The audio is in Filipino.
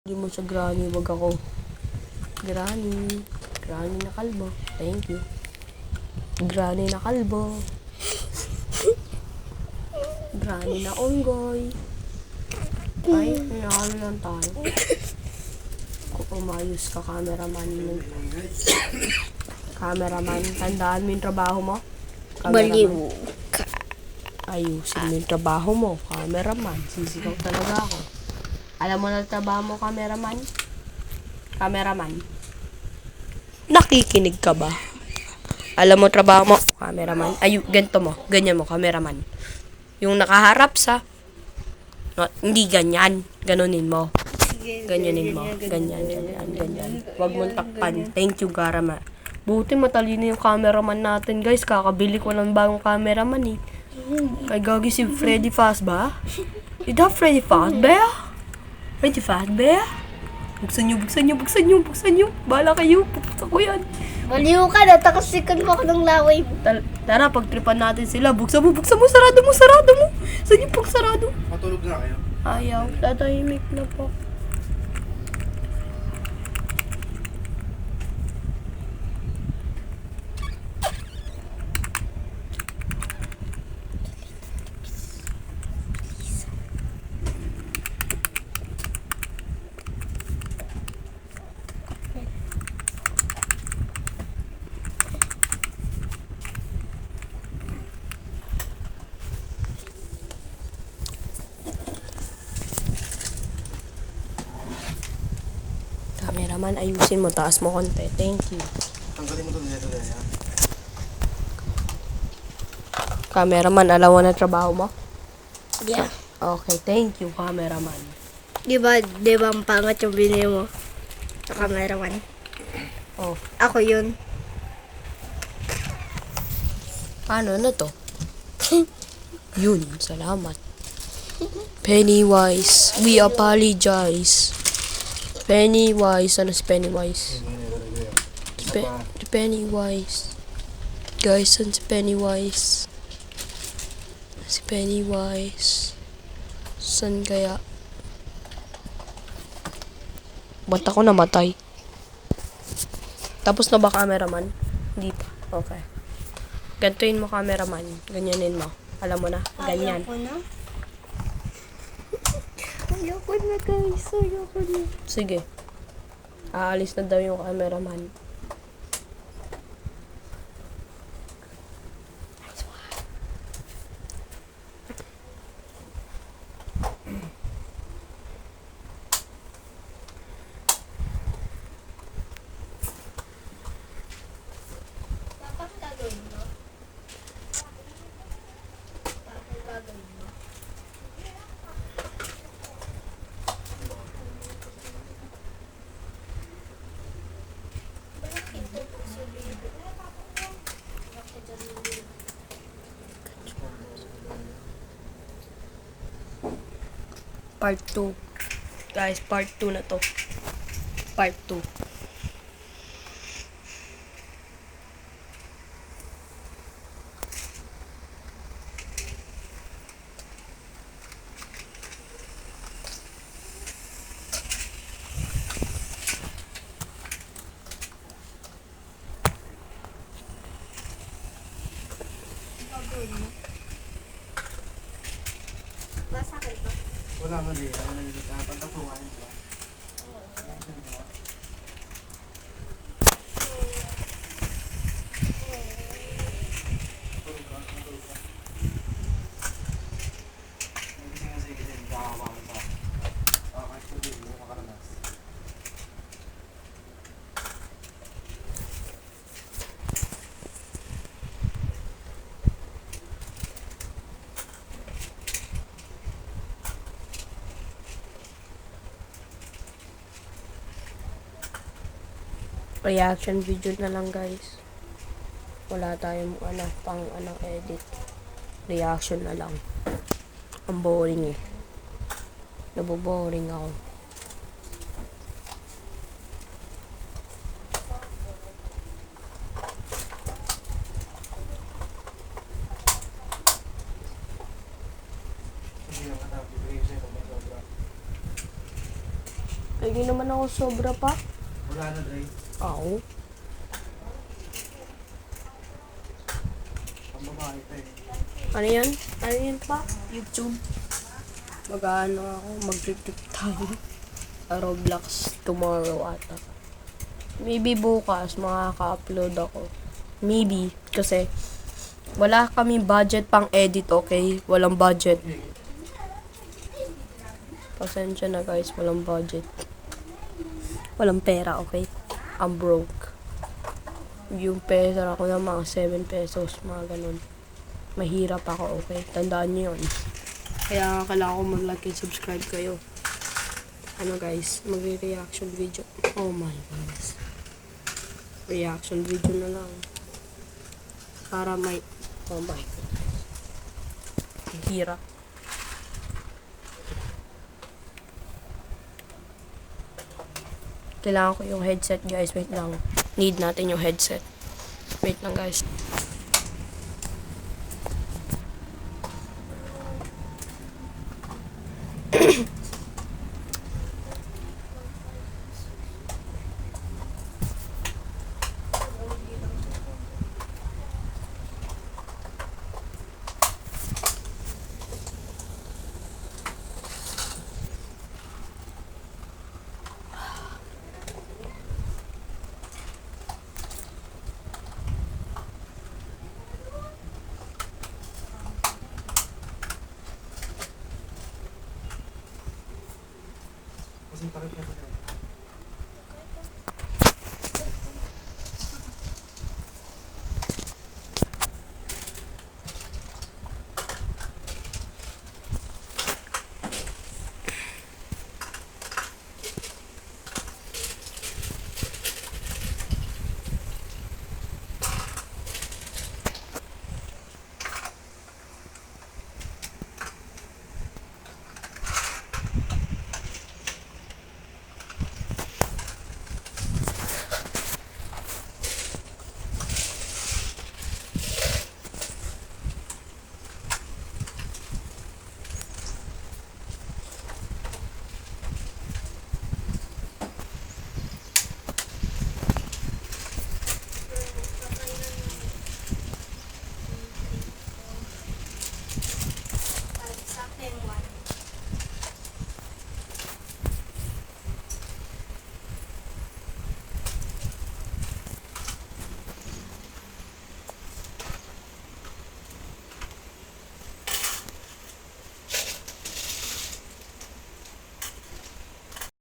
Hindi mo siya granny, wag ako. Granny. Granny na kalbo. Thank you. Granny na kalbo. Granny na unggoy. Ay, nanalo lang tayo. Kung umayos ka, cameraman. Cameraman, tandaan mo yung trabaho mo? Baliw. Ayusin mo yung trabaho mo, cameraman. Sisigaw talaga ako. Alam mo na trabaho mo, cameraman? Cameraman. Nakikinig ka ba? Alam mo trabaho mo, cameraman? Ay, ganito mo. Ganyan mo, cameraman. Yung nakaharap sa... No, hindi ganyan. Ganunin mo. Ganyanin mo. Ganyan. Huwag mong takpan. Thank you, Garama. Buti matalino yung cameraman natin, guys. Kakabili ko ng bagong cameraman, eh. Kay gagi si Freddy Fazbear. Is that Freddy Fazbear? Freddy Fazbear? Buksan nyo. Bahala kayo. Pupunta ko yan. Baliw ka, natakasikan mo ako ng laway. Tara, pagtripan natin sila. Buksan mo. Sarado mo. Saan yung pagsarado? Matulog na kayo? Ayaw. Tatahimik na po. Cameraman, ayusin mo. Taas mo konti. Thank you. Tanggalin mo ito nito na yan. Cameraman, alam mo na trabaho mo? Yeah. Okay, thank you, cameraman. Di ba ang pangat yung binili mo? Sa cameraman. Oh, Ako yun. paano na to? Yun, salamat. Pennywise, we apologize. Pennywise, ano si Pennywise? Si Pennywise. Guys, ano si Pennywise? Si Pennywise. San kaya? Ba't ako namatay? Tapos na ba, cameraman? Hindi pa. Okay. Gantuin mo, cameraman. Ganyanin mo. Alam mo na. Ganyan. Ayoko na. Ayoko na, guys. Ayoko na. Sige. Aalis na daw yung cameraman. Dapat gagawin mo. Part 2. Guys, part 2 na to. Part 2. Masakit ba? Wala nga din. Ano na dito? Pantatuhan ko. Reaction video na lang, guys. Wala tayong edit. Reaction na lang. Ang boring eh. Naboboring ako. Pahingi naman ako sobra pa. Wala na, Dre. Ako. Ang babae pa eh. Ano yan? Ano yan pa? YouTube. Mag-ano ako, mag-trip tayo. Roblox tomorrow ata. Maybe bukas makaka-upload ako. Maybe. Kasi wala kami budget pang edit, okay? Walang budget. Pasensya na guys, walang budget. Walang pera, okay? I'm broke. Yung pera ako na mga 7 pesos, mga ganun. Mahirap ako, okay? Tandaan niyo yun. Kaya kailangan ko mag-like and subscribe kayo. Ano guys, magre-reaction video. Oh my goodness. Reaction video na lang. Para may... Oh my goodness. Ang hirap. Kailangan ko yung headset guys. Wait lang. Need natin yung headset. Wait lang guys. Kasi takip na ito.